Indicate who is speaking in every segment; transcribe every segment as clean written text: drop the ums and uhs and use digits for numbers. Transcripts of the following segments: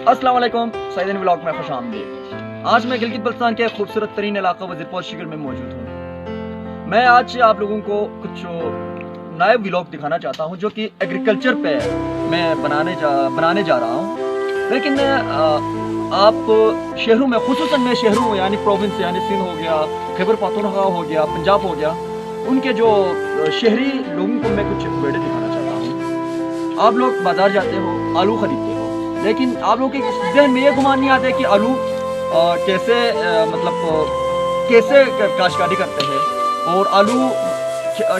Speaker 1: अस्सलाम वालेकुम, सईद व्लॉग में खुशामदीद। आज मैं गिलगित बल्तिस्तान के खूबसूरत तरीन इलाका वज़ीरपोश शिगर में मौजूद हूँ। मैं आज आप लोगों को कुछ नए व्लॉग दिखाना चाहता हूँ जो कि एग्रीकल्चर पे मैं बनाने जा रहा हूँ। लेकिन आप शहरों में, खुसूसन मैं शहरों में यानी प्रोविंस यानी सिंध हो गया, खैबर पख्तूनख्वा हो गया, पंजाब हो गया, उनके जो शहरी लोगों को मैं कुछ वीडियो दिखाना चाहता हूँ। आप लोग बाज़ार जाते हो, आलू खरीदते हो, लेकिन आप लोगों के जहन में ये गुमान नहीं आता है कि आलू कैसे कैसे काश्तकारी करते हैं और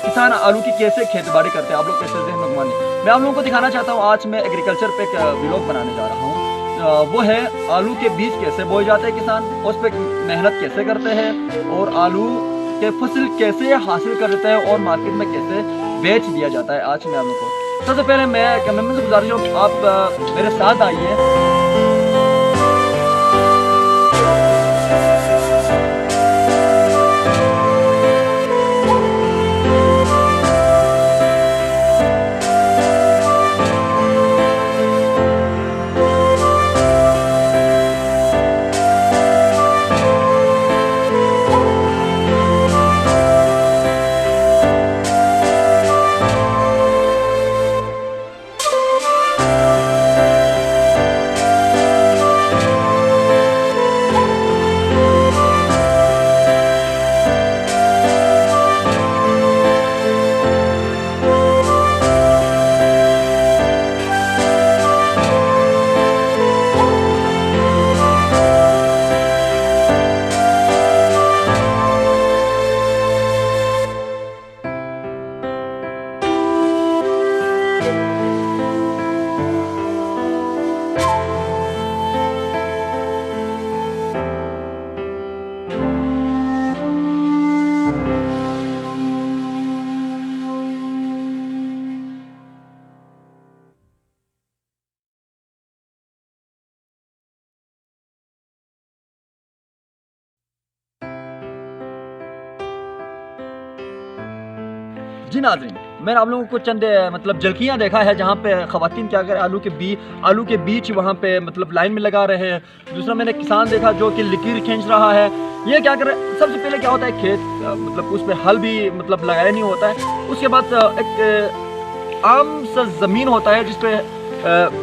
Speaker 1: किसान आलू की कैसे खेतीबाड़ी करते हैं। आप लोग कैसे जहन में गुमान नहीं। मैं आप लोगों को दिखाना चाहता हूँ। आज मैं एग्रीकल्चर पे एक व्लॉग बनाने जा रहा हूँ। वो है आलू के बीज कैसे बोए जाते हैं, किसान उस पर मेहनत कैसे करते हैं और आलू के फसल कैसे हासिल करते हैं और मार्केट में कैसे बेच दिया जाता है। आज मैं आप लोगों को सबसे पहले मैं कैमरामैन से गुजारिश हूँ, आप मेरे साथ आइए। जी नाज़रीन, मैंने आप लोगों को चंद मतलब झलकियाँ देखा है जहाँ पे ख़वातीन क्या करें, आलू के बीज वहाँ पे मतलब लाइन में लगा रहे हैं। दूसरा मैंने किसान देखा जो कि लकीर खींच रहा है। ये क्या कर रहे हैं, सबसे पहले क्या होता है, खेत मतलब उस पर हल भी मतलब लगाया नहीं होता है। उसके बाद एक आम सा ज़मीन होता है जिसपे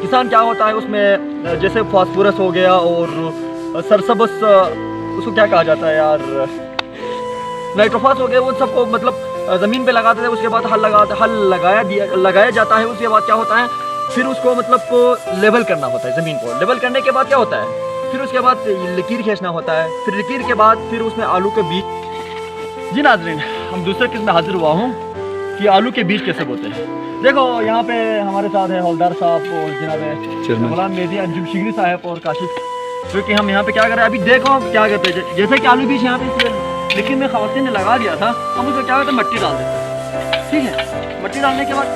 Speaker 1: किसान क्या होता है उसमें जैसे फास्फोरस हो गया और सरसब्ज़ उसको क्या कहा जाता है यार, नाइट्रोफॉस हो गया, वो सबको मतलब ज़मीन पे लगाते थे। उसके बाद हल लगाया जाता है। उसके बाद क्या होता है, फिर उसको मतलब लेवल करना होता है। ज़मीन को लेवल करने के बाद क्या होता है, फिर उसके बाद लकीर खींचना होता है। फिर लकीर के बाद फिर उसमें आलू के बीज। जी नाज़रीन, हम दूसरे किस्म में हाजिर हुआ हूँ कि आलू के बीज कैसे बोते हैं। देखो यहाँ पे हमारे साथ है हौलदार साहब और जनाब गुलाम मेहदी, अंजुम शिगरी साहब और काशिफ, जो कि हम यहाँ पे क्या कर रहे हैं। अभी देखो क्या करते हैं, जैसे कि आलू बीज यहाँ पे लेकिन मैं खवातीन ने लगा दिया था, हम उसमें क्या करते हैं, मट्टी डाल देते हैं। ठीक है, मट्टी डालने के बाद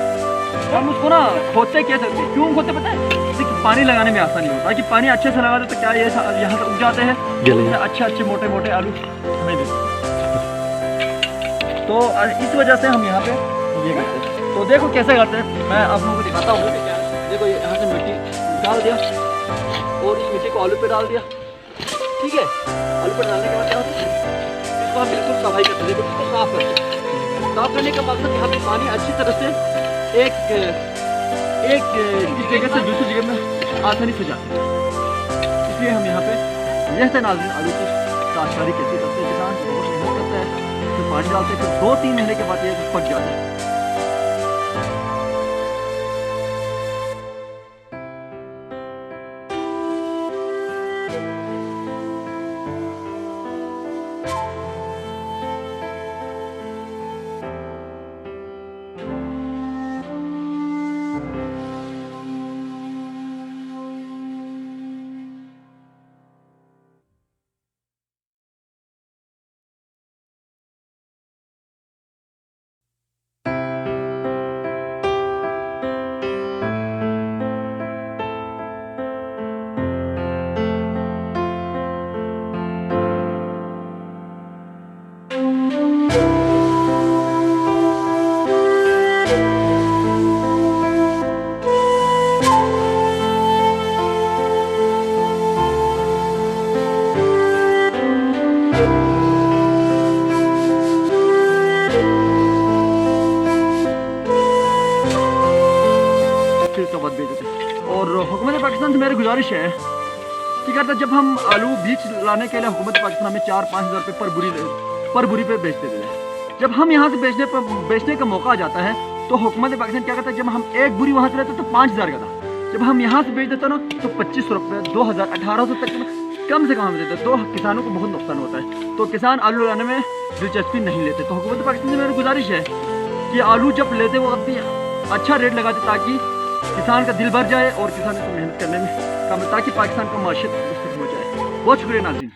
Speaker 1: हम उसको ना खोदते कैसे, क्यों खोदते पता है, पानी लगाने में आसानी होता है कि पानी अच्छे से लगा दे तो क्या ये यहाँ से उग जाते हैं अच्छे मोटे मोटे आलू हमें देते हैं। तो इस वजह से हम यहाँ पे ये करते हैं। तो देखो कैसे करते हैं, मैं आप लोगों को दिखाता हूँ। देखो यहाँ से मिट्टी डाल दिया और इस मिट्टी को आलू पे डाल दिया। ठीक है, आलू पे डालने के बाद क्या होता है, इसको हम बिल्कुल सफाई करते हैं। देखो इसको साफ करते हैं। साफ करने का मकसद यहाँ पे पानी अच्छी तरह से एक जगह से दूसरी जगह में आसानी से जाता है। इसलिए हम यहाँ पे यह नाज़रीन आलू की काश्तकारी कैसे करते हैं। किसान बहुत मेहनत करता है, फिर पानी डालते हैं, फिर 2-3 महीने के बाद ये पक जाता है। और हुकूमत पाकिस्तान से मेरी गुजारिश है कि कहता जब हम आलू बीज लाने के लिए हुकूमत पाकिस्तान में 4-5 हज़ार रुपये पर बुरी पे बेचते थे, जब हम यहाँ से बेचने का मौका आ जाता है तो हुकूमत पाकिस्तान क्या करता है, जब हम एक बुरी वहाँ से लेते तो 5,000 का था, जब हम यहाँ से बेच देते ना तो 2500 रुपये, 2,000, 1,800 तक कम से कम हम देते, तो किसानों को बहुत नुकसान होता है। तो किसान आलू लाने में दिलचस्पी नहीं लेते। तो हुकूमत पाकिस्तान से मेरी गुजारिश है कि आलू जब लेते वो अपनी अच्छा रेट लगाते ताकि किसान का दिल भर जाए और किसान को मेहनत करने में कम, ताकि पाकिस्तान का माशियत हो जाए। बहुत शुक्रिया नाज़रीन।